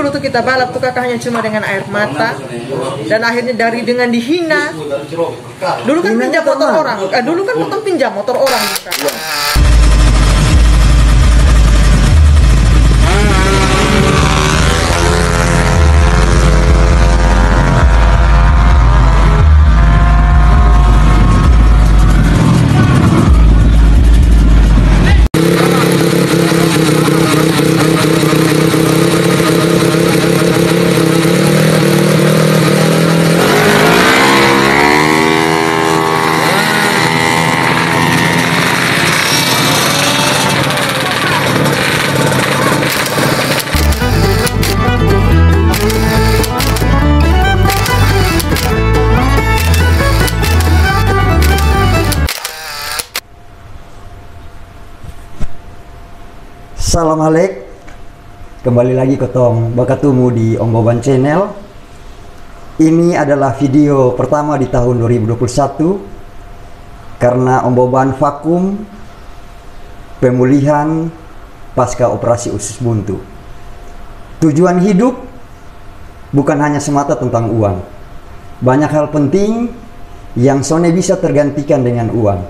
dulu tuh kita balap tuh kakak hanya cuma dengan air mata, dan akhirnya dengan dihina. Dulu kan pinjam motor orang, dulu kan potong pinjam motor orang. Assalamualaikum, kembali lagi ketong bakatumu di Om Boban Channel. Ini adalah video pertama di tahun 2021 karena Om Boban vakum pemulihan pasca operasi usus buntu. Tujuan hidup bukan hanya semata tentang uang. Banyak hal penting yang Sone bisa tergantikan dengan uang.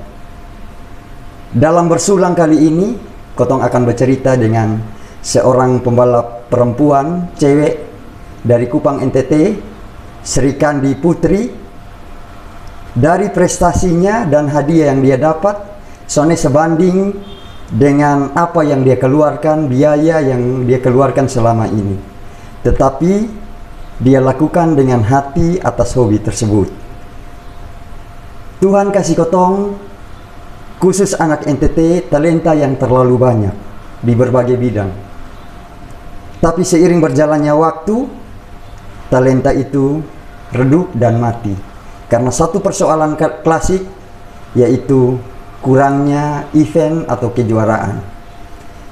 Dalam bersulang kali ini Kotong akan bercerita dengan seorang pembalap perempuan, cewek dari Kupang NTT, Sri Kandi Putri. Dari prestasinya dan hadiah yang dia dapat, Sone sebanding dengan apa yang dia keluarkan, biaya yang dia keluarkan selama ini. Tetapi dia lakukan dengan hati atas hobi tersebut. Tuhan kasih Kotong, khusus anak NTT, talenta yang terlalu banyak di berbagai bidang. Tapi seiring berjalannya waktu, talenta itu redup dan mati karena satu persoalan klasik, yaitu kurangnya event atau kejuaraan.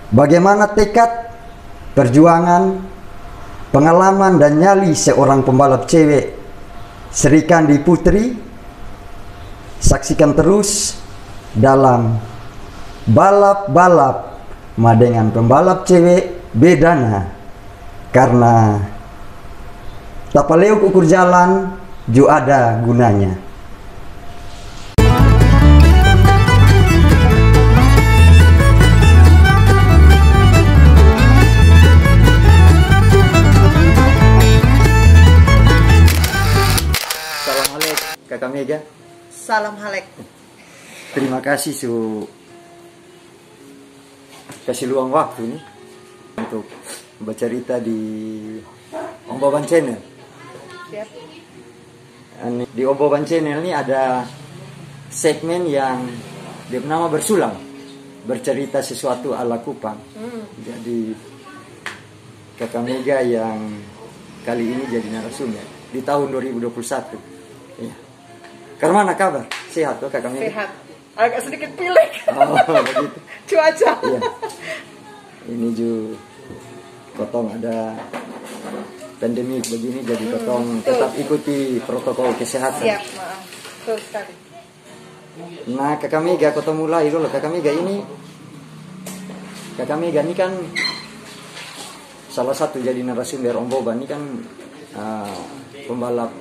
Bagaimana tekad, perjuangan, pengalaman dan nyali seorang pembalap cewek Sri Kandi Putri? Saksikan terus dalam balap-balap dengan pembalap cewek bedana, karena tapaleuk ukur jalan ju ada gunanya. Assalamualaikum Kakak Mega. Assalamualaikum. Terima kasih kasih luang waktu nih untuk bercerita di Om Boban Channel. Siap. Di Om Boban Channel ini ada segmen yang bernama bersulang, bercerita sesuatu ala Kupang. Jadi Kakak Mega yang kali ini jadi narasumber di tahun 2021. Ya. Karena kabar? Sehat tuh Kakak Mega? Sehat. Agak sedikit pilek. Oh, begitu. Cuaca. Iya. Ini Kotong ada pandemi begini, jadi Kotong tetap ikuti protokol kesehatan. Siap, maaf. Betul sekali. Nah, Kakak Mega, Kotong mulai dulu. Kakak Mega ini kan salah satu jadi narasumber Om Boban. Ini kan pembalap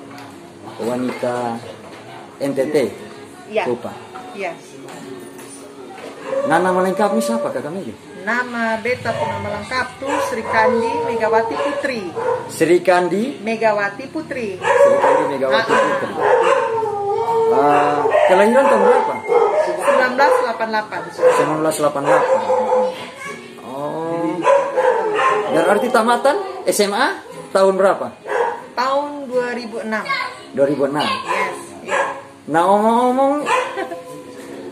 wanita NTT, ya. Kupang. Iya. Nah, nama lengkapnya siapa Kakak Mega? Nama beta nama lengkap tuh Sri Kandi Megawati Putri. Sri Kandi Megawati Putri. Sri Kandi Megawati Putri. Kelahiran tahun berapa? 1988. 1988. Oh. Berarti tamatan SMA tahun berapa? Tahun 2006. 2006. Yes. Nah, ngomong-ngomong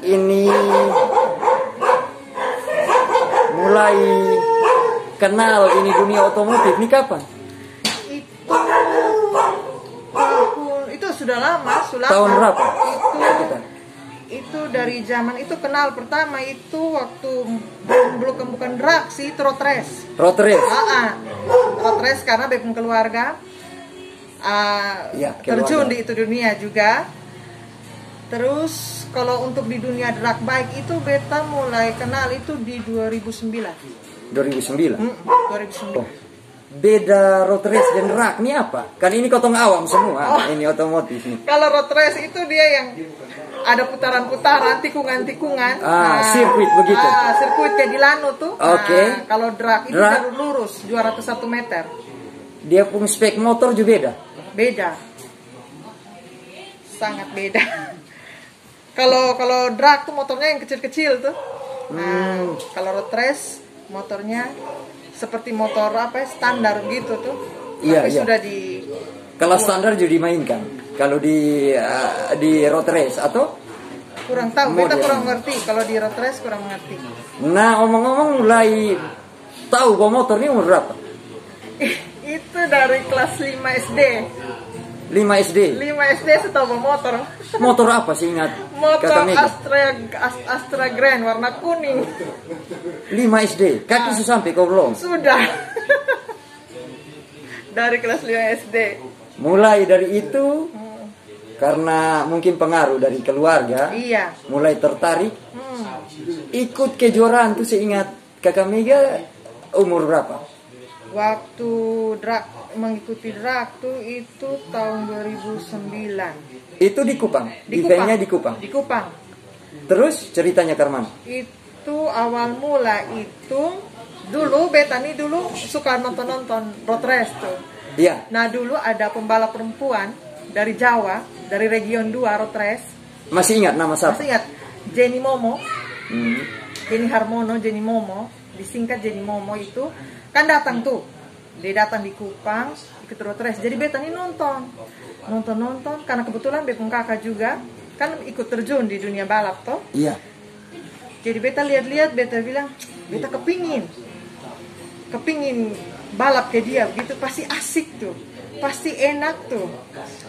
ini mulai kenal ini dunia otomotif ini kapan? Itu sudah lama. Tahun berapa? Itu dari zaman itu kenal pertama itu waktu bukan drag sih, road race. Road race. Road race karena bepung keluarga terjun di itu dunia juga. Terus kalau untuk di dunia drag bike itu beta mulai kenal itu di 2009. 2009. 2009. beda road race dan drag ini apa? Kan ini kotong awam semua, ini otomotif nih. Kalau road race itu dia yang ada putaran-putaran, tikungan-tikungan. Sirkuit begitu. Sirkuit kayak di Lano tuh. Oke. Kalau drag itu Drag. jalur lurus 201 meter. Dia punya spek motor juga beda. Beda. Sangat beda. Kalau drag tuh motornya yang kecil-kecil tuh. Nah, kalau road race motornya seperti motor apa ya, standar gitu tuh. Iya, Tapi iya. sudah di Kelas standar juga dimainkan. Kalau di road race atau kurang tahu, beta model. kurang ngerti. Kalau di road race kurang ngerti. Nah, omong-omong mulai tahu bahwa motor ini umur berapa? Itu dari kelas 5 SD. 5 SD. 5 SD setahu bawa motor. Motor apa sih ingat? Motor Kata Mega. Astra Grand warna kuning. 5 SD. Kaki sudah sampai kau belum? Sudah. Dari kelas 5 SD. Mulai dari itu karena mungkin pengaruh dari keluarga, Iya. mulai tertarik ikut kejuaraan tuh seingat Kakak Mega umur berapa? Waktu mengikuti drag tuh itu tahun 2009. Itu di Kupang. Eventnya di Kupang. Di Kupang. Terus ceritanya Karman. Itu awal mula itu dulu beta nih dulu suka nonton road race tuh. Iya. Nah dulu ada pembalap perempuan dari Jawa, dari region 2 road race. Masih ingat nama siapa? Masih ingat Jenny Momo, Hmm. Jenny Harmono, Jenny Momo, disingkat Jenny Momo itu kan datang tuh. Dia datang di Kupang ikut road race. Jadi beta nih nonton karena kebetulan beta kakak juga kan ikut terjun di dunia balap toh. Iya. Jadi beta lihat-lihat, beta bilang beta kepingin balap kayak dia gitu, pasti asik tuh, pasti enak tuh,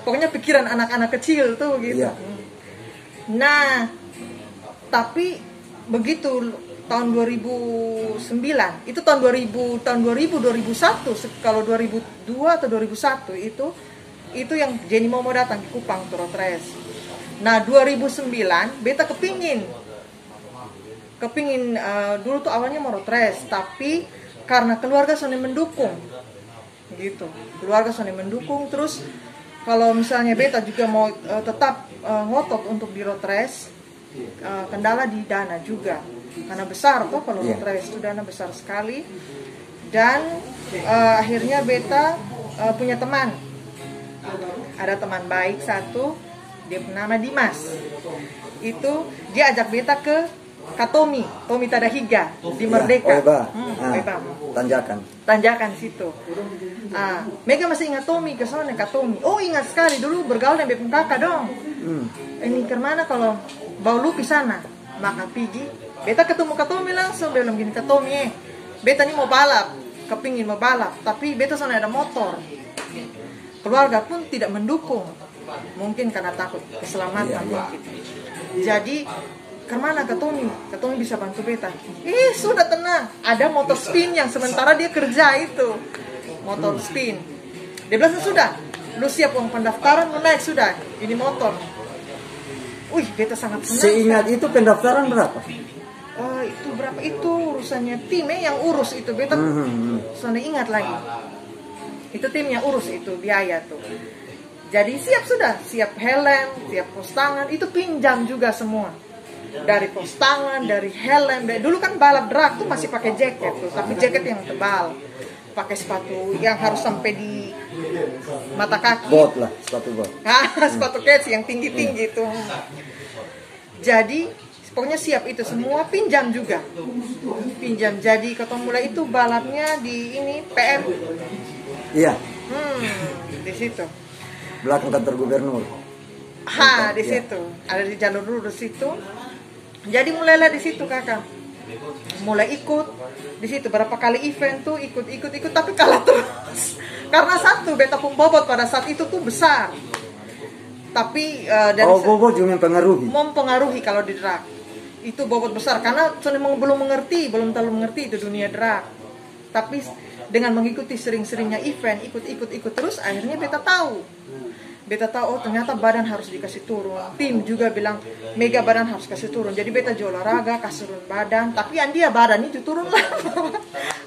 pokoknya pikiran anak-anak kecil tuh gitu. Iya. Nah tapi begitu tahun 2009 itu tahun 2000 2001, kalau 2002 atau 2001 itu yang Jenny Momo datang di Kupang tuh road race. Nah 2009 beta kepingin dulu tuh awalnya mau road race, tapi karena keluarga Sony mendukung gitu, terus kalau misalnya beta juga mau tetap ngotot untuk di road race, kendala di dana juga karena besar tuh kalau road race itu dana besar sekali. Dan akhirnya beta punya teman, ada teman baik satu, dia bernama Dimas. Itu dia ajak beta ke Katomi Tadahiga di Merdeka. Oeba. Tanjakan situ. Mega masih ingat Tommy ke sana Katomi. Oh ingat sekali dulu bergaul dengan Bepung kakak dong. Ini kemana kalau bau lupi sana? Maka pergi. Beta ketemu Katomi langsung, belum gini Katomi. Beta ini mau balap, kepingin mau balap, tapi beta sana ada motor. Keluarga pun tidak mendukung, mungkin karena takut keselamatan mungkin. Jadi kemana Katomi bisa bantu beta. Sudah tenang, ada motor spin yang sementara dia kerja itu, motor spin. Dia bilang sudah, lu siap uang pendaftaran, lu naik sudah, ini motor. Wih, beta sangat senang. Seingat itu pendaftaran berapa? Itu berapa? Itu urusannya tim yang urus itu, beta soalnya ingat lagi. Itu tim yang urus itu biaya tuh. Jadi siap helm, siap pos tangan, itu pinjam juga semua. Dari pos tangan, dari helm, dulu kan balap drag tuh masih pakai jaket tuh, tapi jaket yang tebal, pakai sepatu yang harus sampai di mata kaki. Bot lah, sepatu bot. Sepatu kets yang tinggi-tinggi tuh. Jadi pokoknya siap itu semua, pinjam juga. Jadi ketemu mulai itu balapnya di ini PM. Iya. Di situ. Belakang kantor gubernur. Di situ. Ada di jalur lurus situ. Jadi mulailah di situ kakak. Mulai ikut di situ berapa kali event tuh ikut tapi kalah terus. Karena satu beta pun bobot pada saat itu tuh besar. Tapi dari bobot juga mempengaruhi kalau di drag. Itu bobot besar karena belum terlalu mengerti itu dunia drag. Tapi dengan mengikuti sering-seringnya event, ikut terus akhirnya beta tahu. Beta tahu, oh ternyata badan harus dikasih turun. Tim juga bilang, Mega badan harus kasih turun. Jadi beta jual olahraga, kasih turun badan. Tapi yang dia badan itu turun lah.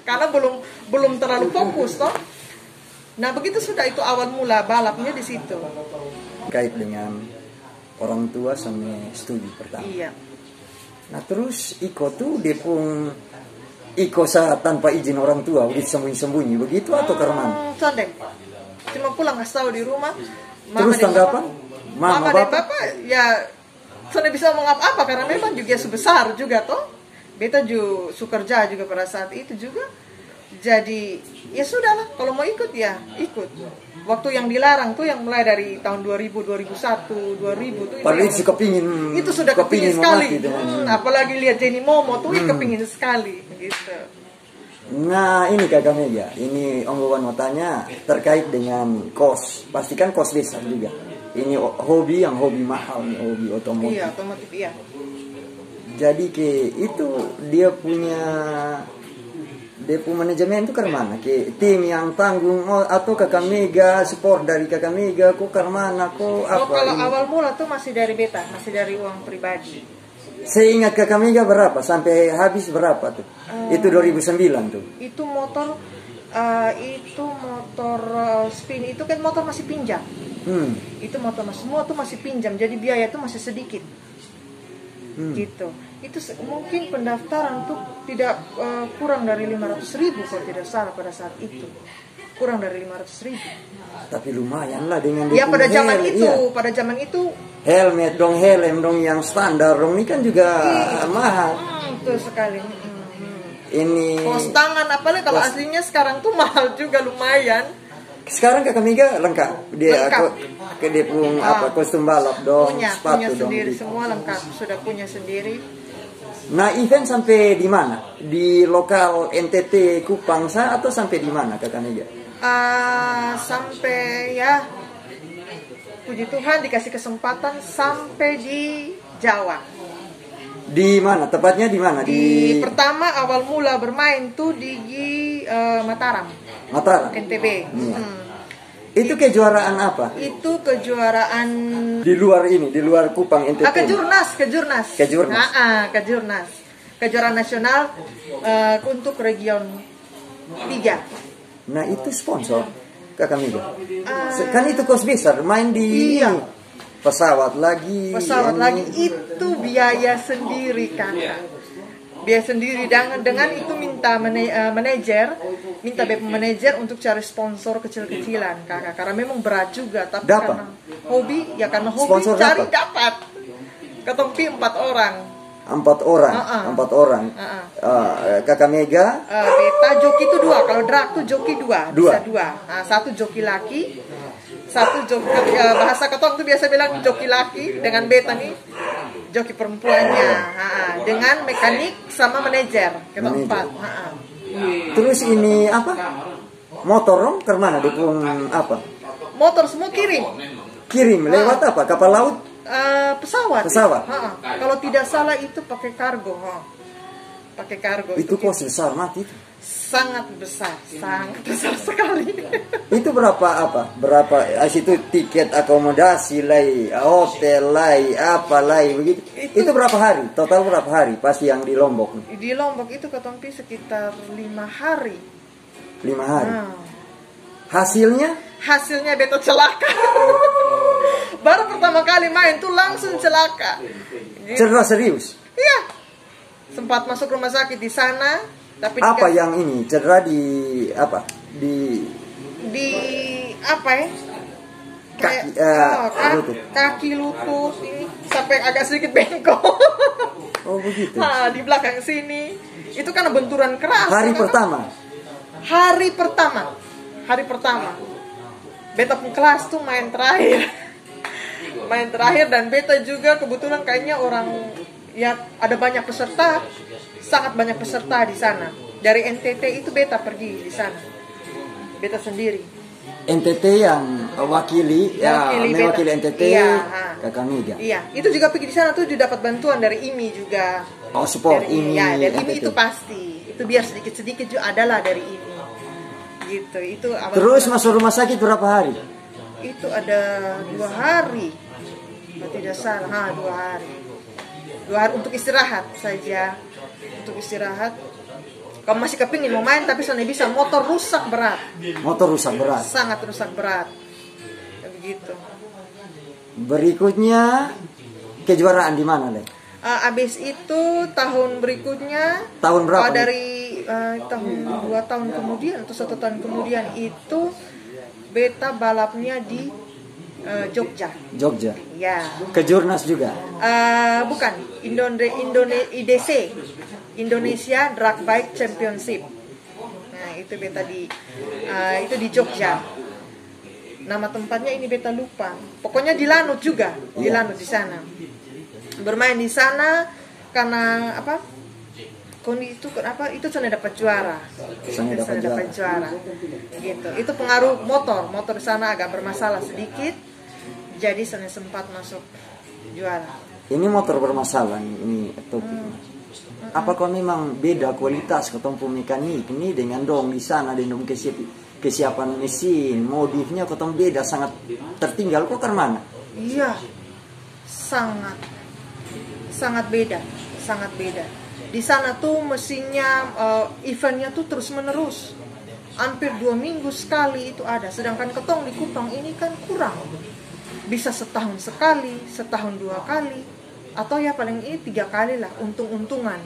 Karena belum terlalu fokus toh. Nah begitu sudah, itu awal mula balapnya di situ. Kait dengan orang tua sama studi pertama. Iya. Nah terus Iko tuh dia pun Iko saat tanpa izin orang tua, udah sembunyi-sembunyi begitu atau karena? Sondeng. Cuma pulang kasih tahu di rumah. Terus tanggapan? Mama dan bapak ya sudah bisa ngomong apa-apa karena memang juga sebesar juga toh. Beta juga sukerja juga pada saat itu juga. Jadi ya sudahlah, kalau mau ikut ya ikut. Waktu yang dilarang tuh yang mulai dari tahun 2000, 2001, 2000 tuh padahal itu kepingin. Itu sudah kepingin sekali. Apalagi lihat Jenny Momo tuh kepingin sekali gitu. Nah ini Kakak Mega, ini Om Boban mau tanya terkait dengan kos. Pastikan kos besar juga. Ini hobi mahal nih, hobi otomotif. Iya, otomotif iya. Jadi itu dia punya manajemen itu ke mana? Ke tim yang tanggung atau Kakak Mega, support dari Kakak Mega, kok ke mana, kok apa? Kalau awal mula tuh masih dari beta, masih dari uang pribadi. Seingat Kakak Mega berapa? Sampai habis berapa tuh? Itu 2009 tuh. Itu motor spin itu kan motor masih pinjam. Itu motor semua tuh masih pinjam, jadi biaya tuh masih sedikit. Gitu. Itu mungkin pendaftaran tuh tidak kurang dari 500.000 kalau tidak salah pada saat itu. Kurang dari 500.000. Tapi lumayan lah dengan ya pada zaman itu, iya. Pada zaman itu helm dong yang standar dong ini kan juga mahal. Betul sekali. Ini kos tangan apalagi kalau aslinya sekarang tuh mahal juga lumayan. Sekarang Kakak Mega lengkap. Dia pun kostum balap dong, sepatu punya sendiri dong. Semua lengkap, sudah punya sendiri. Nah, event sampai di mana? Di lokal NTT Kupang atau sampai di mana Kakak Mega? Sampai ya puji Tuhan dikasih kesempatan sampai di Jawa. Di mana? Tepatnya di mana? Di pertama awal mula bermain tuh di Mataram. NTB. Itu kejuaraan apa? Itu kejuaraan di luar Kupang NTT. Kejurnas. Kejurnas. Kejuaraan nasional untuk region 3. Nah, itu sponsor Kakak Mega. Kan itu kos besar, main di pesawat lagi itu biaya sendiri Kakak. Biaya sendiri dengan itu minta BP manajer untuk cari sponsor kecil-kecilan Kakak. Karena memang berat juga, tapi karena hobi sponsor cari dapat. Ketompi 4 orang. 4 orang. Kakak Mega. Beta joki itu 2. Kalau drag tuh joki 2. Bisa 2. Satu joki laki, satu joki bahasa ketong tuh biasa bilang joki laki dengan beta nih joki perempuannya. Dengan mekanik sama manajer. Kita 4. Terus ini apa? Motor ke mana? Dukung apa? Motor semua kirim. Lewat apa? Kapal laut? Pesawat. Kalau tidak salah itu pakai kargo. Itu kos besar mati. Sangat besar sekali. Itu berapa itu tiket akomodasi hotel begitu. Itu berapa hari? Total berapa hari pasti yang di Lombok? Di Lombok itu ketompi sekitar 5 hari. 5 hari. Hasilnya beta celaka. Baru pertama kali main tuh langsung celaka. Cedera serius? Iya. Sempat masuk rumah sakit di sana, tapi yang ini cedera di apa? Di apa ya? Kaki lutut ini sampai agak sedikit bengkok. Oh begitu. Di belakang sini. Itu karena benturan keras. Hari pertama. Beta pun kelas tuh main terakhir dan beta juga kebetulan kayaknya orang ya ada banyak peserta, sangat banyak peserta di sana. Dari NTT itu beta pergi di sana. Beta sendiri. NTT yang mewakili NTT Kakak Mega. Iya, itu juga pergi di sana tuh juga dapat bantuan dari IMI juga. Support dari IMI. Ya, dari IMI itu pasti. Itu biar sedikit-sedikit juga adalah dari IMI. Gitu. Itu terus masuk rumah sakit berapa hari? itu ada 2 hari, kalau tidak salah, 2 hari. 2 hari untuk istirahat saja, untuk istirahat. Kalau masih kepingin mau main tapi soalnya bisa, motor rusak berat. Motor rusak berat. Sangat rusak berat. Begitu. Berikutnya kejuaraan di mana, Le? Abis itu tahun berikutnya, Tahun berapa? Dari tahun 2 tahun kemudian atau 1 tahun kemudian itu beta balapnya di Jogja. Jogja. Ya. Kejurnas juga. Bukan, IDC, Indonesia Drag Bike Championship. Nah, itu beta itu di Jogja. Nama tempatnya ini beta lupa. Pokoknya di Lanut juga, di Lanut di sana. Bermain di sana karena apa? Itu sudah dapat juara. Sudah dapat juara. Gitu. Itu pengaruh motor di sana agak bermasalah sedikit. Jadi saya sempat masuk juara. Ini motor bermasalah ini topik. Apakah memang beda kualitas ketemu mekanik ini dengan dong di sana dengan kesiapan mesin, modifnya ketemu beda sangat tertinggal kok karena mana? Iya. Sangat beda. Di sana tuh mesinnya eventnya tuh terus menerus, hampir 2 minggu sekali itu ada. Sedangkan ketong di Kupang ini kan kurang, bisa setahun sekali, setahun 2 kali, atau ya paling ini 3 kali lah, untung-untungan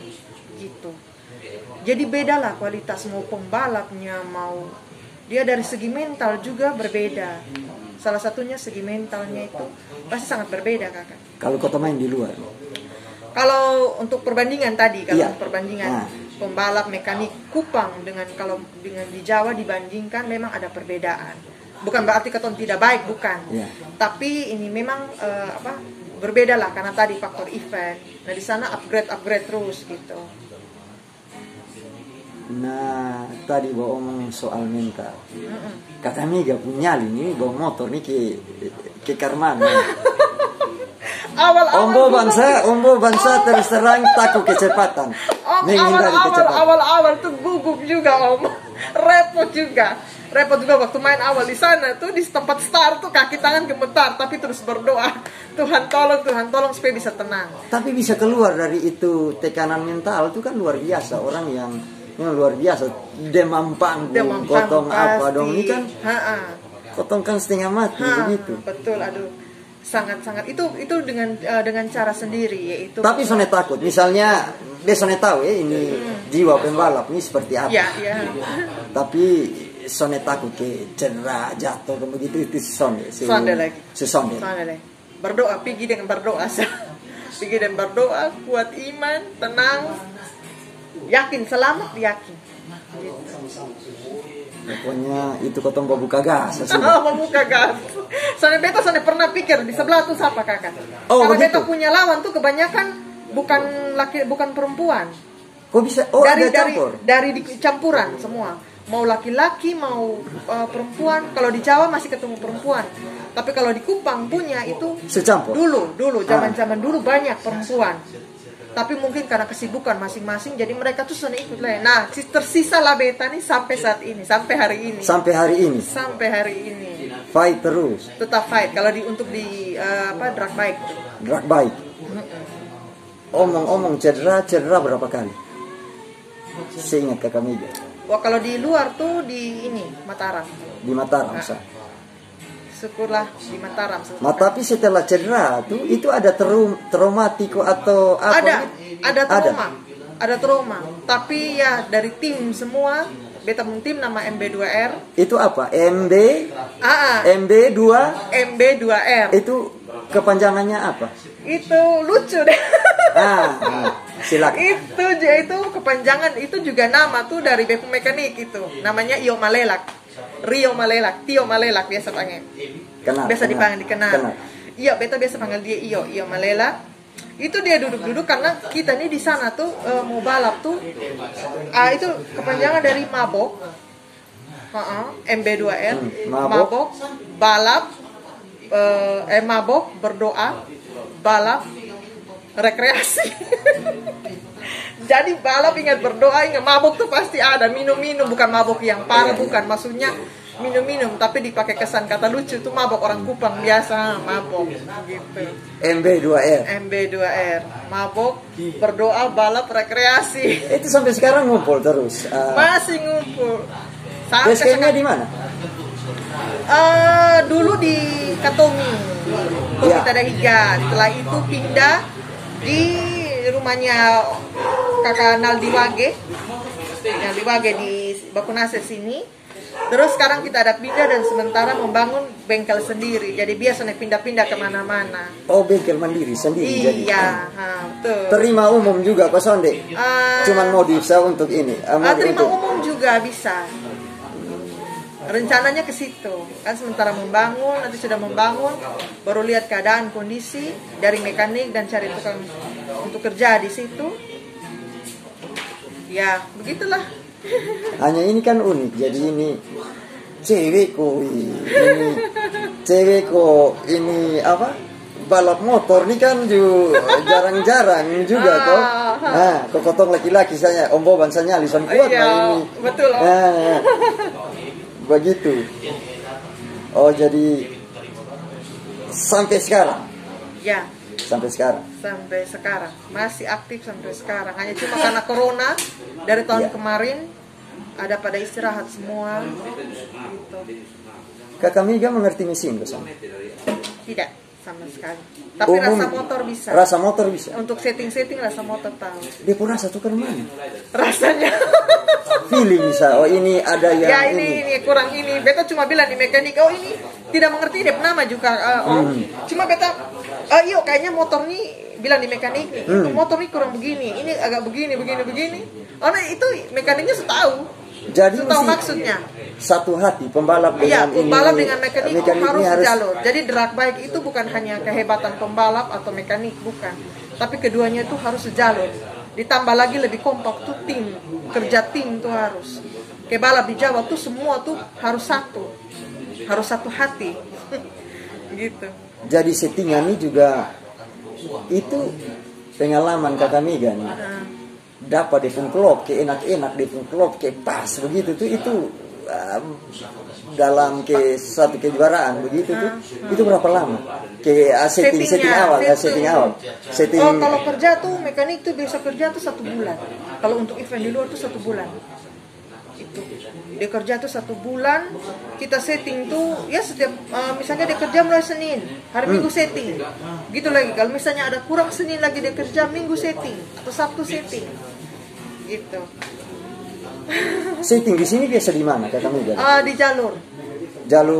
gitu. Jadi beda lah kualitas, mau pembalapnya, mau dia dari segi mental juga berbeda. Salah satunya segi mentalnya itu pasti sangat berbeda, kakak. Kalau kau main di luar. Kalau untuk perbandingan tadi, Iya. perbandingan pembalap mekanik Kupang dengan di Jawa dibandingkan memang ada perbedaan. Bukan berarti keton tidak baik, bukan. Iya. Tapi ini memang berbeda lah karena tadi faktor event. Nah di sana upgrade terus gitu. Nah tadi bawa omong soal mental. Kata Mega punya ini bawa motor nih ke Karmana. Ombo bangsa terus terang takut kecepatan. Menghindari kecepatan. Awal tuh gugup juga om. Repot juga waktu main awal di sana tuh di tempat start tuh kaki tangan gemetar tapi terus berdoa Tuhan tolong supaya bisa tenang. Tapi bisa keluar dari itu tekanan mental itu kan luar biasa orang yang luar biasa demam panggung kotong pasti. Apa dong ini kan kotong kan setengah mati begitu. Betul, aduh. Sangat itu dengan cara sendiri yaitu. Tapi Sone takut misalnya dia Sone tahu ya ini jiwa pembalap ini seperti apa. Iya. Tapi Sone takut ke cedera jatuh begitu itu Sone lagi. Berdoa, pergi dengan berdoa. Pergi dan berdoa, kuat iman, tenang, yakin, selamat, yakin. Pokoknya itu kotong buka gas. Buka gas. Soalnya beta pernah pikir di sebelah tuh siapa kakak. Karena begitu? beta punya lawan tuh kebanyakan bukan perempuan. Kok bisa? Dari campuran semua. Mau laki-laki mau perempuan. Kalau di Jawa masih ketemu perempuan. Tapi kalau di Kupang punya itu secampur. Dulu zaman dulu banyak perempuan. Tapi mungkin karena kesibukan masing-masing jadi mereka tuh sana ikut lah. Nah, tersisa lah beta nih sampai saat ini, sampai hari ini. Fight terus. Tetap fight kalau untuk di drag bike. Drag bike. Omong-omong cedera berapa kali? Seingat kakak Mega. Wah, kalau di luar tuh di Mataram. Di Mataram, syukurlah di Mataram. Nah, tapi setelah cedera tuh itu ada traumatiko atau apa? Ada trauma. Tapi ya dari tim semua, beta tim nama MB2R. Itu apa? MB2R. Itu kepanjangannya apa? Itu lucu deh. Silakan. Itu kepanjangan itu juga nama tuh dari Bepu Mekanik itu. Namanya Tio Malelak biasa panggil. Biasa dikenal. Iya, beta biasa panggil dia Iyo Malelak. Itu dia duduk-duduk karena kita nih di sana tuh mau balap tuh. Itu kepanjangan dari mabok. MB2R. Mabok, balap, mabok, berdoa, balap, rekreasi. Jadi balap ingat berdoa, ingat mabok tuh pasti ada. Minum bukan mabok yang parah, bukan. Maksudnya minum-minum tapi dipakai kesan kata lucu tuh mabok orang Kupang biasa mabok gitu. MB2R. MB2R mabok, berdoa, balap, rekreasi. Itu sampai sekarang ngumpul terus. Masih ngumpul. Base campnya di mana? Dulu di Katomi, Komite Dahiga. Setelah itu pindah di rumahnya kakak Naldi Wage di Bakunase sini. Terus sekarang kita ada pindah dan sementara membangun bengkel sendiri. Jadi biasanya pindah-pindah kemana-mana. Oh, bengkel mandiri sendiri jadi. Iya, betul. Terima umum juga Pak Sonde? Cuman modif untuk ini? Terima umum juga bisa. Rencananya ke situ. Kan sementara membangun, nanti sudah membangun, baru lihat keadaan, kondisi dari mekanik dan cari tukang untuk kerja di situ. Ya, begitulah. Hanya ini kan unik, jadi ini cewek ini apa, balap motor ini kan juga jarang-jarang juga toh. Nah, kokotong laki-laki saya Om Boban saya lisan kuat ini. Betul. Begitu. Oh, jadi sampai sekarang. Ya. Sampai sekarang masih aktif sampai sekarang. Hanya cuma karena corona dari tahun kemarin ada pada istirahat semua gitu. Kakak Miga mengerti mesin Bosan? Tidak sama sekali. Tapi rasa motor bisa. Rasa motor bisa. Untuk setting rasa motor tahu. Dia pun rasa tuh mana? Rasanya. Feeling bisa. Oh, ini ada yang ya ini kurang ini. Beta cuma bilang di mekanik, oh ini tidak mengerti dia nama juga. Cuma beta yuk kayaknya motor nih bilang di mekanik nih, itu motor nih kurang begini, ini agak begini. Oh, nah itu mekaniknya tahu. Jadi tahu maksudnya. Satu hati pembalap dengan pembalap dengan mekanik itu harus sejalur. Jadi drag bike itu bukan hanya kehebatan pembalap atau mekanik, bukan. Tapi keduanya itu harus sejalur. Ditambah lagi lebih kompak tuh tim, kerja tim tuh harus. Kayak balap di Jawa tuh semua tuh harus satu hati. Gitu. Jadi settingan ini juga itu pengalaman kakak Miga nih. Dapat di klub ke enak-enak, di klub ke pas begitu tuh itu dalam ke satu kejuaraan begitu tuh itu berapa lama? Ke setting awal. Kalau kerja tuh mekanik tuh bisa kerja tuh 1 bulan. Kalau untuk event di luar tuh 1 bulan. Itu dia kerja tuh 1 bulan, kita setting tuh ya setiap misalnya dia kerja mulai Senin, hari Minggu setting gitu lagi. Kalau misalnya ada kurang Senin lagi dia kerja, Minggu setting atau Sabtu setting gitu. Setting di sini biasa di mana kakak Miga? Di jalur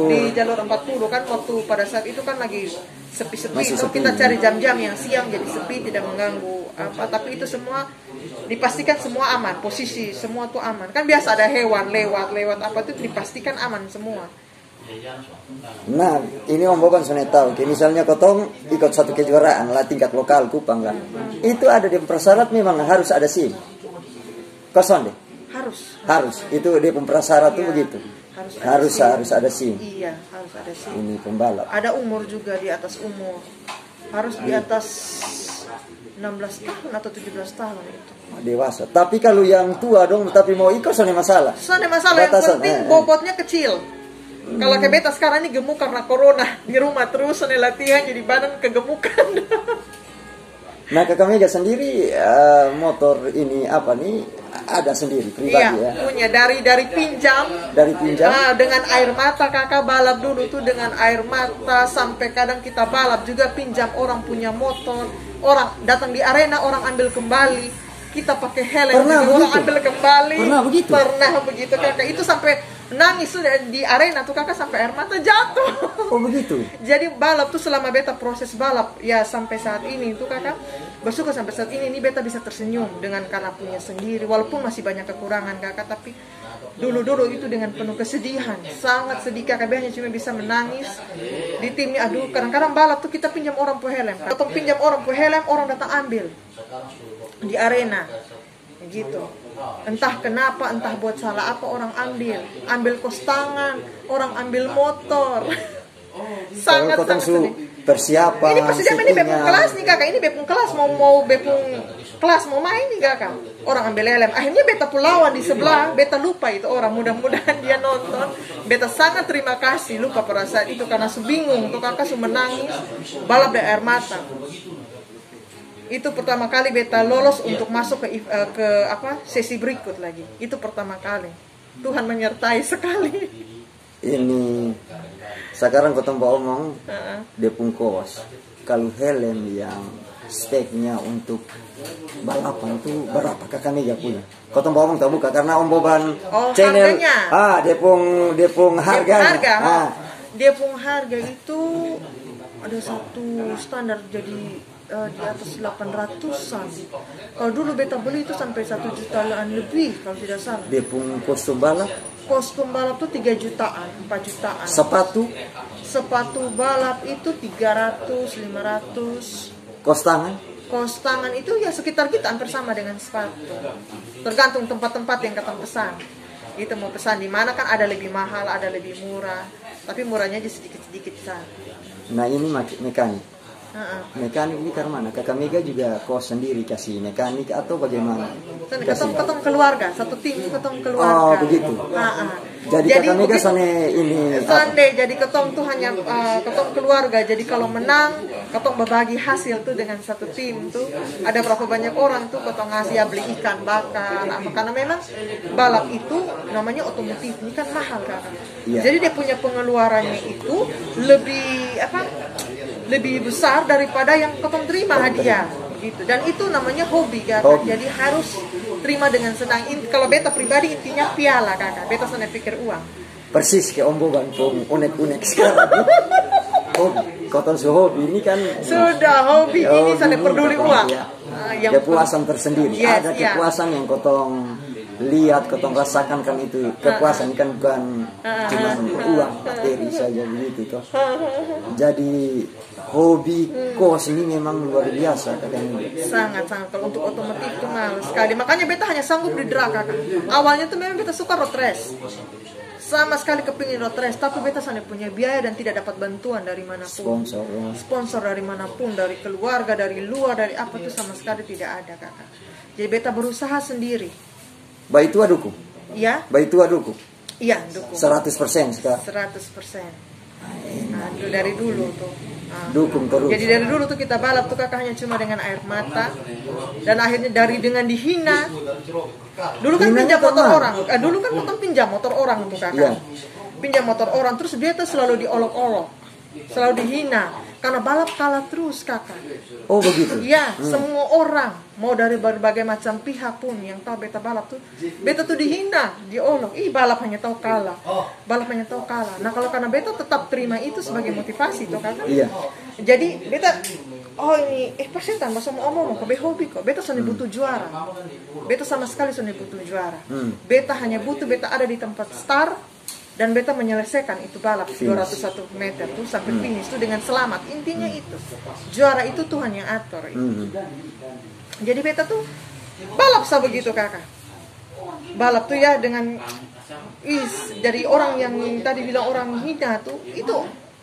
di jalur 40 kan, waktu pada saat itu kan lagi sepi-sepi itu kita cari jam-jam yang siang jadi sepi, tidak mengganggu apa, tapi itu semua dipastikan semua aman, posisi semua tuh aman. Kan biasa ada hewan lewat apa itu dipastikan aman semua. Nah, ini Om Boban sudah tahu, misalnya kotong ikut satu kejuaraan lah tingkat lokal Kupang lah. Itu ada di persyarat memang harus ada SIM. Kosong deh. Harus. Itu dia pemprasyarat tuh begitu. Harus ada SIM. Iya, harus ada SIM. Ini pembalap. Ada umur juga, di atas umur. Harus di atas 16 tahun atau 17 tahun itu. Dewasa. Tapi kalau yang tua dong, tapi mau ikut soalnya masalah. Yang penting bobotnya kecil. Kalau kayak beta sekarang ini gemuk karena corona di rumah terus soalnya latihan jadi badan kegemukan. Nah, kakak Miga sendiri motor ini apa nih ada sendiri pribadi ya? Punya dari pinjam. Dengan air mata kakak balap dulu tuh dengan air mata sampai kadang kita balap juga pinjam orang punya motor, orang datang di arena orang ambil kembali, kita pakai helm orang ambil kembali. Pernah begitu kakak itu sampai nangis sudah di arena tuh kakak sampai air mata jatuh. Oh begitu. Jadi balap tuh selama beta proses balap ya sampai saat ini tuh kakak bersyukur sampai saat ini beta bisa tersenyum dengan karena punya sendiri walaupun masih banyak kekurangan kakak, tapi dulu itu dengan penuh kesedihan, sangat sedih kakak, hanya cuma bisa menangis di timnya. Aduh kadang-kadang balap tuh kita pinjam orang pu helm, atau pinjam orang pu helm orang datang ambil di arena gitu. Entah kenapa, entah buat salah apa orang ambil kos tangan, orang ambil motor. Sangat Kalau sangat sedih. persiapan. Ini persiapan ini bepung settingnya. kelas nih kakak, ini bepung kelas mau bepung kelas mau main nih kakak. Orang ambil lelem, akhirnya beta pulawan di sebelah, beta lupa itu orang, mudah-mudahan dia nonton. Beta sangat terima kasih, lupa pada saat itu karena su bingung, tuh kakak su menangis, balap dari air mata. Itu pertama kali beta lolos untuk masuk ke sesi berikut lagi. Itu pertama kali. Tuhan menyertai sekali. Ini sekarang kau tambah omong Depung kos. Kalau helm yang steknya untuk balapan itu berapa kakak Mega punya? Kau tambah omong tak buka karena Om Boban channel. Harganya. Depung harganya. Depung harga itu ada satu standar jadi di atas 800-an. Kalau dulu beta beli itu sampai 1 jutaan lebih kalau tidak salah. Depung kostum balap. Kostum balap tuh 3 jutaan, 4 jutaan. Sepatu balap itu 300, 500. Kos tangan? Kos tangan itu ya sekitar kita hampir sama dengan sepatu. Tergantung tempat-tempat yang kita pesan. Itu mau pesan di mana kan ada lebih mahal, ada lebih murah. Tapi murahnya aja sedikit-sedikit saja. Nah ini mekanik. Mekanik ini karena mana? Kakak Mega juga kos sendiri kasih mekanik atau bagaimana? Ketong keluarga, satu tim ketong keluarga. Oh begitu. Jadi kakak Mega jadi ketong tuh hanya ketong keluarga. Jadi kalau menang, ketong berbagi hasil tuh dengan satu tim tuh. Ada berapa banyak orang tuh ketong ngasih ya beli ikan bakar. Karena memang balap itu namanya otomotif ini kan mahal kan. Iya. Jadi dia punya pengeluarannya itu lebih besar daripada yang ketong terima hadiah gitu. Dan itu namanya hobi kakak. Jadi harus terima dengan senang. Kalau beta pribadi intinya piala kakak. Beta sana pikir uang. Persis kayak Om Boban unek-unek sekarang. Hobi. Koton hobi ini kan sudah hobi ini sana peduli uang. Ya. Kepuasan tersendiri. Yes, ada kepuasan yang kotong lihat, kotong rasakan kan itu kepuasan kan bukan cuma uang materi saja begitu toh. Jadi hobi kos ini memang luar biasa kadang. Sangat kalau untuk otomotif itu mahal sekali. Makanya beta hanya sanggup di drag kakak. Awalnya tuh memang beta suka road race. Sama sekali kepingin road race, tapi beta sana punya biaya dan tidak dapat bantuan dari manapun. Sponsor dari manapun, dari keluarga, dari luar, dari apa tuh sama sekali tidak ada kakak. Jadi beta berusaha sendiri. Baik tua dukung. Iya. Baik tua dukung. Iya dukung. 100% sekarang. 100%. Nah, dari dulu tuh. Dukung terus. Jadi dari dulu tuh kita balap tuh kakak hanya cuma dengan air mata. Dan akhirnya dengan dihina. Dulu kan pinjam motor orang. Dulu kan potong pinjam motor orang tuh kakak. Yeah. Pinjam motor orang terus dia tuh selalu diolok-olok. Selalu dihina. Karena balap kalah terus kakak. Oh begitu? Iya, semua orang. Mau dari berbagai macam pihak pun yang tahu beta balap tuh. Beta tuh dihina, diolok. Balap hanya tahu kalah. Balap hanya tahu kalah. Nah kalau karena beta tetap terima itu sebagai motivasi tuh kakak. Iya. Jadi beta ini persetan masa mau omong ke hobi kok. Beta sudah butuh juara. Beta sama sekali sudah butuh juara. Beta hanya butuh beta ada di tempat start dan beta menyelesaikan itu balap 201 meter tuh sampai finish tuh dengan selamat. Intinya itu. Juara itu Tuhan yang atur. Jadi beta tuh balap begitu kakak. Balap tuh ya dengan dari orang yang tadi bilang orang hina tuh itu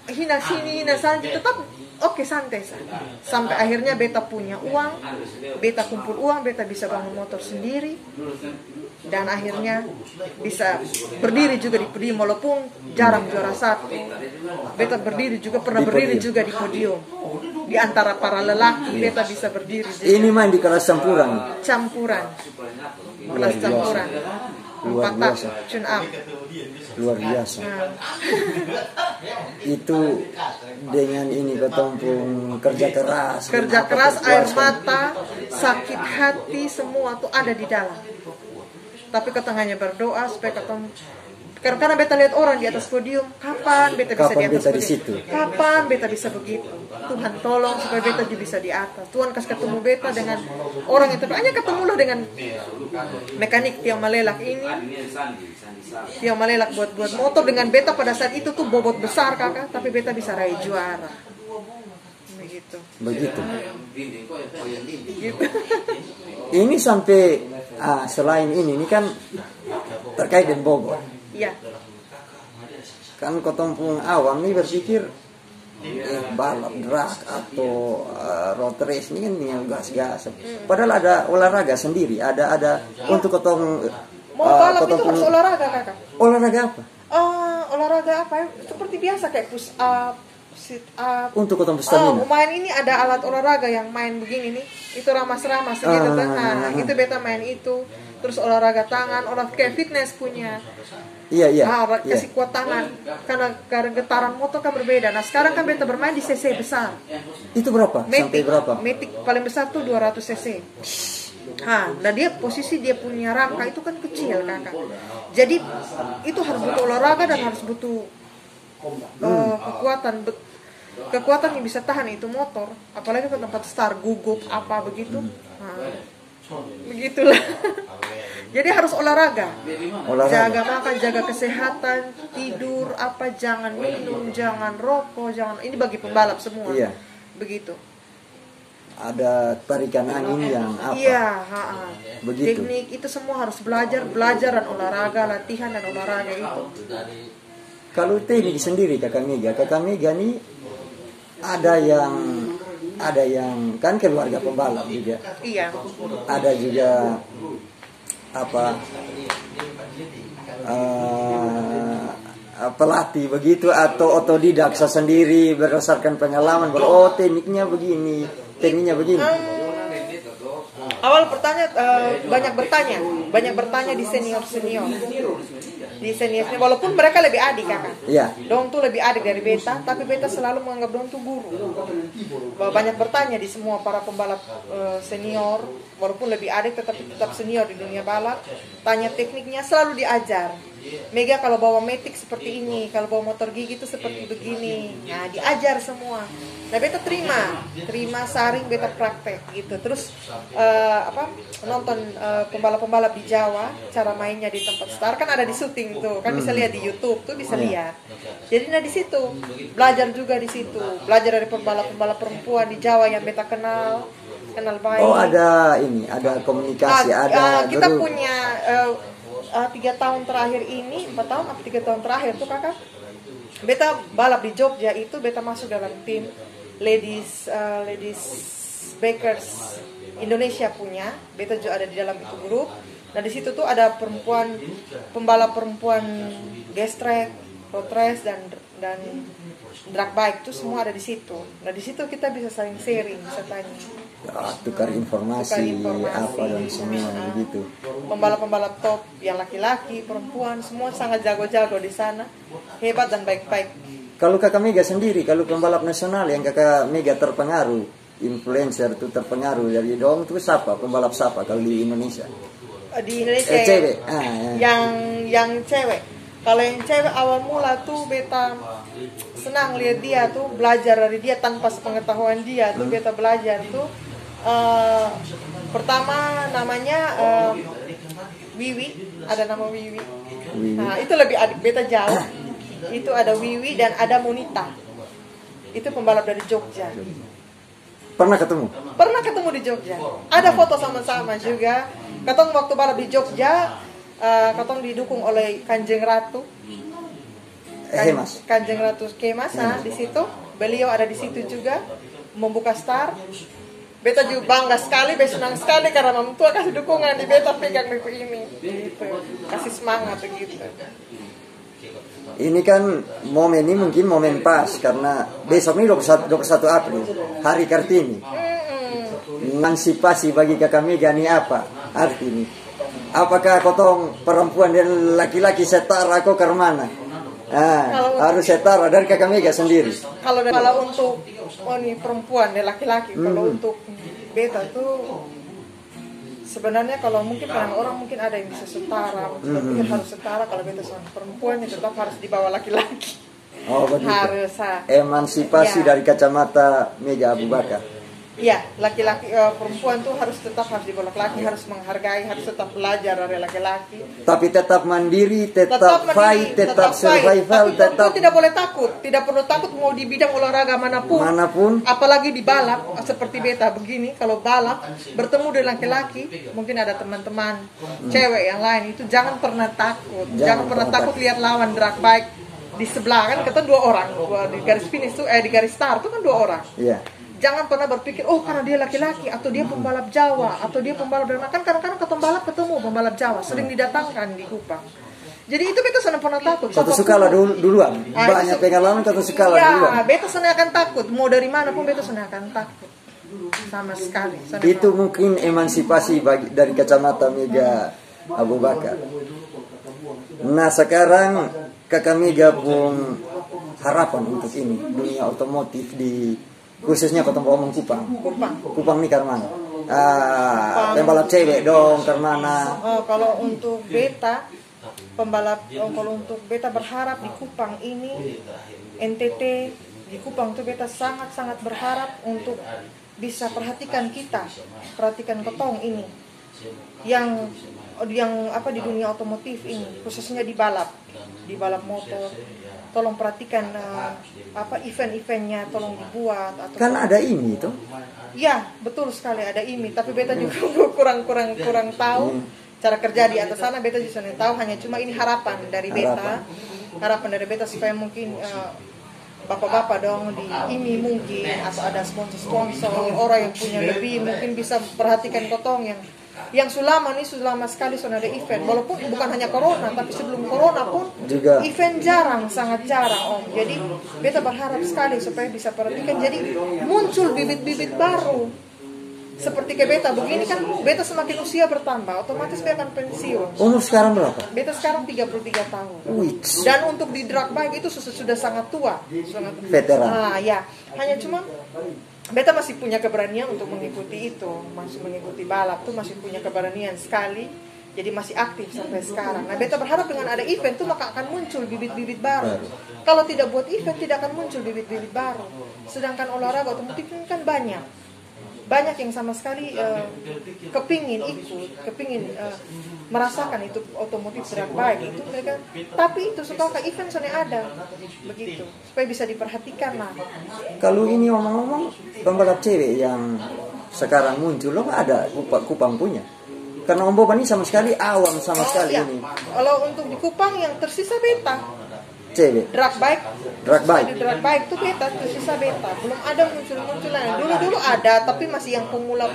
hina sini hina sana tetap oke santai saja. Sampai akhirnya beta punya uang, beta kumpul uang, beta bisa bangun motor sendiri. Dan akhirnya bisa berdiri juga di podium walaupun jarang juara satu. Beta berdiri juga pernah berdiri juga di podium. Di antara para lelaki beta bisa berdiri juga. Ini main di kelas campuran. Kelas campuran. Luar biasa. Tune up. Luar biasa. Itu dengan ini ketumpung kerja keras, air mata, sakit hati semua tuh ada di dalam. Tapi ketengahnya berdoa supaya karena beta lihat orang di atas podium, kapan beta bisa di atas podium? Kapan beta bisa begitu? Tuhan tolong supaya beta juga bisa di atas. Tuhan kasih ketemu beta dengan orang yang hanya ketemulah dengan mekanik Tio Malelak ini. Tio Malelak buat motor dengan beta pada saat itu tuh bobot besar kakak, tapi beta bisa raih juara. Begitu. Gitu. Ini sampai selain ini kan terkait dengan Bogor. Iya. Kan kotong awam nih berpikir balap drag atau road race ini kan tinggal gas-gas. Padahal ada olahraga sendiri, ada untuk kotong mau balap itu harus olahraga kakak. Olahraga apa? Olahraga apa ya? Seperti biasa kayak push up, sit up. Untuk kotong stamina. Main ini ada alat olahraga yang main begini nih. Itu ramas-ramas gitu kan. Nah, itu beta main itu. Terus olahraga tangan, kayak fitness punya. Iya. Kasih kuat tangan. Karena getaran motor kan berbeda. Nah, sekarang kan beta bermain di cc besar. Itu berapa? Sampai berapa? Matic paling besar tuh 200 cc. Nah dia posisi dia punya rangka itu kan kecil kakak. Jadi itu harus butuh olahraga dan harus butuh kekuatan yang bisa tahan itu motor. Apalagi ke tempat start gugup apa begitu. Begitulah. Jadi harus olahraga. Jaga makan, jaga kesehatan, tidur, jangan minum, jangan rokok, ini bagi pembalap semua. Iya. Begitu. Ada tarikan angin yang apa? Iya, begitu. Teknik itu semua harus belajar dan olahraga, latihan dan olahraga itu. Kalau teknik sendiri kakak Mega nih ada yang kan keluarga pembalap juga. Iya. Ada juga pelatih begitu atau otodidak sendiri berdasarkan pengalaman bahwa tekniknya begini. Awal banyak bertanya di senior walaupun mereka lebih adik kakak. Iya. Dong tuh lebih adik dari beta, tapi beta selalu menganggap dong tuh guru. Banyak bertanya di semua para pembalap senior, walaupun lebih adik tetap senior di dunia balap. Tanya tekniknya selalu diajar. Mega kalau bawa Matic seperti ini, kalau bawa motor gigi itu seperti begini. Nah, diajar semua. Nah, beta terima saring beta praktek gitu. Terus nonton pembalap-pembalap di Jawa, cara mainnya di tempat start kan ada di syuting tuh, kan bisa lihat di YouTube tuh bisa lihat. Jadi di situ belajar juga di situ, belajar dari pembalap-pembalap perempuan di Jawa yang beta kenal baik. Oh, ada komunikasi, kita punya 3 tahun terakhir ini, 4 tahun atau 3 tahun terakhir tuh kakak, beta balap di Jogja itu beta masuk dalam tim ladies bikers Indonesia punya, beta juga ada di dalam itu grup. Nah di situ tuh ada pembalap perempuan gas track, road race dan drag bike tuh semua ada di situ. Nah di situ kita bisa saling sharing, bisa tanya. Tukar informasi apa dan semua begitu. Pembalap-pembalap top yang laki-laki, perempuan semua sangat jago-jago di sana, hebat dan baik-baik. Kalau kakak Mega sendiri, kalau pembalap nasional yang kakak Mega terpengaruh, influencer itu terpengaruh dari dong itu siapa? Pembalap siapa kalau di Indonesia? Di Indonesia cewek. Yang cewek. Kalau yang cewek awal mula tuh beta senang lihat dia tuh, belajar dari dia tanpa sepengetahuan dia tuh beta belajar tuh. Pertama namanya Wiwi, ada nama Wiwi. Nah, itu lebih adik beta jauh. Itu ada Wiwi dan ada Monita. Itu pembalap dari Jogja. Pernah ketemu? Pernah ketemu di Jogja. Ada foto sama-sama juga. Katong waktu balap di Jogja, katong didukung oleh Kanjeng Ratu. Kanjeng Ratu Kemas, di situ. Beliau ada di situ juga membuka start. Beta juga bangga sekali, beta senang sekali karena Mam Tua kasih dukungan di beta pegang buku ini. Gitu. Kasih semangat begitu. Ini kan momen ini mungkin momen pas karena besok ini 21 April, Hari Kartini. Emansipasi bagi kakak Mega ini apa arti ini? Apakah kotong perempuan dan laki-laki setara kok ke mana? Harus setara dari kakak Mega sendiri. Kalau untuk perempuan dan laki-laki, kalau untuk beta tuh sebenarnya kalau mungkin orang mungkin ada yang bisa setara, mungkin harus setara. Kalau beta sama perempuan ya tetap harus dibawa laki-laki. Oh begitu. Harus emansipasi dari kacamata Mega Abu Bakar. Iya, laki-laki perempuan tuh harus dibawa laki-laki, harus menghargai, harus tetap belajar dari laki-laki. Tapi tetap mandiri, tetap fight, tetap survival, tetap tidak boleh takut, tidak perlu takut mau di bidang olahraga manapun. Apalagi di balap seperti beta begini, kalau balap bertemu dengan laki-laki, mungkin ada teman-teman cewek yang lain itu jangan pernah takut, jangan pernah takut lihat lawan drag bike. di sebelah kan kita 2 orang, di garis finish tuh di garis start tuh kan 2 orang. Iya. Jangan pernah berpikir oh karena dia laki-laki atau dia pembalap Jawa atau dia pembalap dari kan kadang-kadang ketemu pembalap Jawa sering didatangkan di Kupang. Jadi itu beta sana pernah takut. Kata suka lah duluan. Banyak pengalaman kata suka lah duluan. Ya, beta sana akan takut. Mau dari mana pun beta sana akan takut. Sama sekali. Itu mungkin emansipasi dari kacamata Mega Abu Bakar. Nah sekarang Kakak Mega pun harapan untuk ini dunia otomotif di khususnya Kota Omong Kupang. Kupang nih karena pembalap cewek dong karena. Kalau untuk beta pembalap, kalau untuk beta berharap di Kupang ini NTT di Kupang tuh beta sangat-sangat berharap untuk bisa perhatikan ketong ini yang apa di dunia otomotif ini khususnya di balap motor. Tolong perhatikan apa event-eventnya tolong dibuat atau kan ada ini tuh. Ya betul sekali ada ini tapi beta juga kurang tahu cara kerja di atas sana. Beta juga tahu hanya cuma ini harapan dari beta supaya mungkin bapak-bapak dong di ini mungkin atau ada sponsor orang yang punya lebih mungkin bisa perhatikan kotong yang sudah lama sekali sudah ada event walaupun bukan hanya corona tapi sebelum corona pun juga event sangat jarang om. Jadi beta berharap sekali supaya bisa perhatikan jadi muncul bibit-bibit baru. Seperti kayak beta begini kan beta semakin usia bertambah otomatis beta akan pensiun. Umur sekarang berapa? Beta sekarang 33 tahun. Wih. Dan untuk di drag bike itu sudah sangat tua. Veteran. Ya, hanya cuma beta masih punya keberanian untuk mengikuti itu, masih mengikuti balap tuh masih punya keberanian sekali. Jadi masih aktif sampai sekarang. Nah, beta berharap dengan ada event tuh maka akan muncul bibit-bibit baru. Kalau tidak buat event tidak akan muncul bibit-bibit baru. Sedangkan olahraga otomotif ini kan banyak yang sama sekali kepingin merasakan itu otomotif drag bike itu mereka, tapi itu suka ke event soalnya ada begitu supaya bisa diperhatikan lah. Kalau ini ngomong-ngomong pembalap cewek yang sekarang muncul lo ada Kupang punya karena Om Boban ini sama sekali awam sekali ini. Kalau untuk di Kupang yang tersisa beta cewek drag bike di drag bike tuh beta tersisa beta belum ada munculan dulu ada tapi masih yang pemula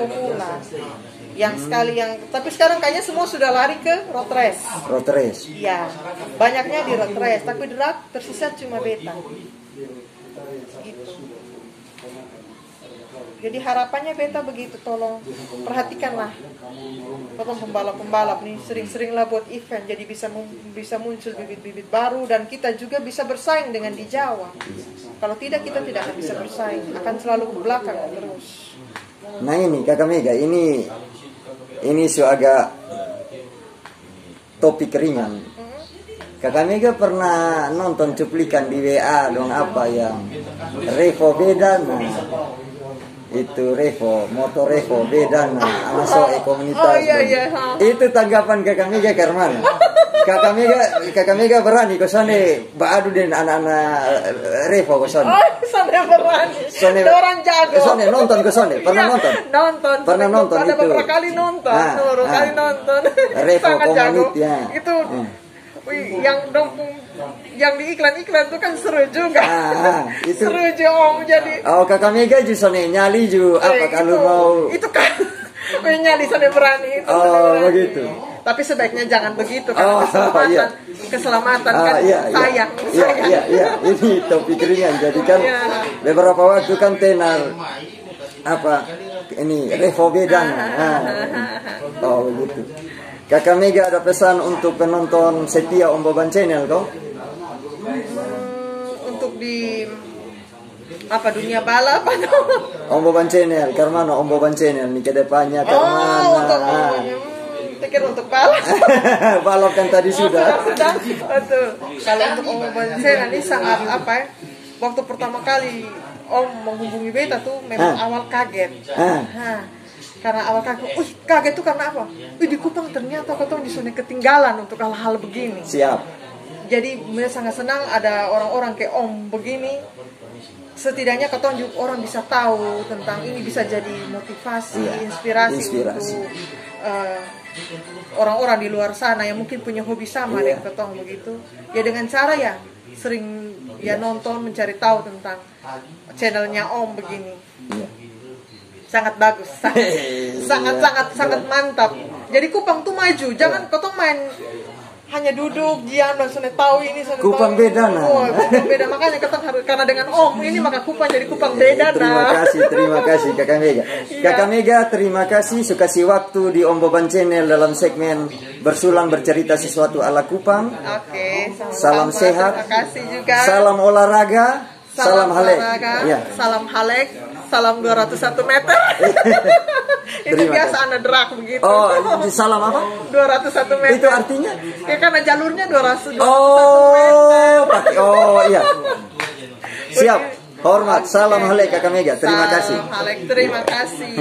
yang sekali yang tapi sekarang kayaknya semua sudah lari ke road race ya banyaknya di road race tapi drag tersisa cuma beta gitu. Jadi harapannya beta begitu tolong perhatikanlah tolong pembalap nih sering-seringlah buat event jadi bisa muncul bibit-bibit baru dan kita juga bisa bersaing dengan di Jawa. Kalau tidak kita tidak akan bisa bersaing, akan selalu ke belakang terus. Nah ini Kakak Mega ini agak topik ringan. Kakak Mega pernah nonton cuplikan di WA dong apa yang Revo beda itu motor Revo beda masuk komunitas. Iya. Itu tanggapan Kakak Mega karena Kakak Mega berani kosone baadu den anak-anak Revo kosone. Kosone berani. Orang jago. Kosone nonton kosone. Pernah nonton? Pernah nonton itu. Ada beberapa kali nonton. Revo komunitas ya. Itu yang di iklan-iklan itu kan seru juga. Itu seru juga jadi. Oh Kakak Mega justru nyali juga apa kalau mau itu kan nyali sana berani itu. Begitu. Tapi sebaiknya jangan begitu karena keselamatan kan sayang. Iya. Ini topik ringan jadi kan beberapa waktu kan tenar apa ini Revo Bedan. Begitu. Kakak Mega ada pesan untuk penonton setia Om Boban Channel kok? Untuk di dunia balap atau Om Boban Channel, karena Om Boban Channel nih ke depannya karena pikir untuk balap. Balap kan tadi sudah. Betul. Kalau untuk Om Boban Channel ini sangat waktu pertama kali Om menghubungi beta tuh memang awal kaget. Karena awal kaget tuh karena apa? Di Kupang ternyata kotong di sana ketinggalan untuk hal-hal begini. Siap. Jadi sangat senang ada orang-orang kayak Om begini. Setidaknya kotong juga orang bisa tahu tentang ini bisa jadi motivasi, inspirasi. Untuk orang-orang di luar sana yang mungkin punya hobi sama dengan kotong begitu. Ya dengan cara sering ya nonton, mencari tahu tentang channelnya Om begini. Sangat bagus, sangat mantap. Jadi Kupang tuh maju, jangan kau tuh main hanya duduk diam dan sudah tahu ini sudah Kupang tahu beda nah. Oh, Kupang beda, makanya kita harus, karena dengan Om ini maka Kupang jadi Kupang beda nah. Terima kasih Kakak Mega. Kakak Mega, terima kasih suka kasih waktu di Om Boban Channel dalam segmen bersulang bercerita sesuatu ala Kupang. Oke, Salam sehat. Terima kasih juga. Salam olahraga. Salam halek. Ya. Salam halek. Salam 201 meter. Itu Terima biasa kasih. anak drag begitu. Oh, salam apa? 201 meter. Itu artinya? Ya karena jalurnya 201 meter. Oh, iya. Siap. Hormat. Salam halek Kakak Mega. Terima kasih. Salam halek. Terima kasih.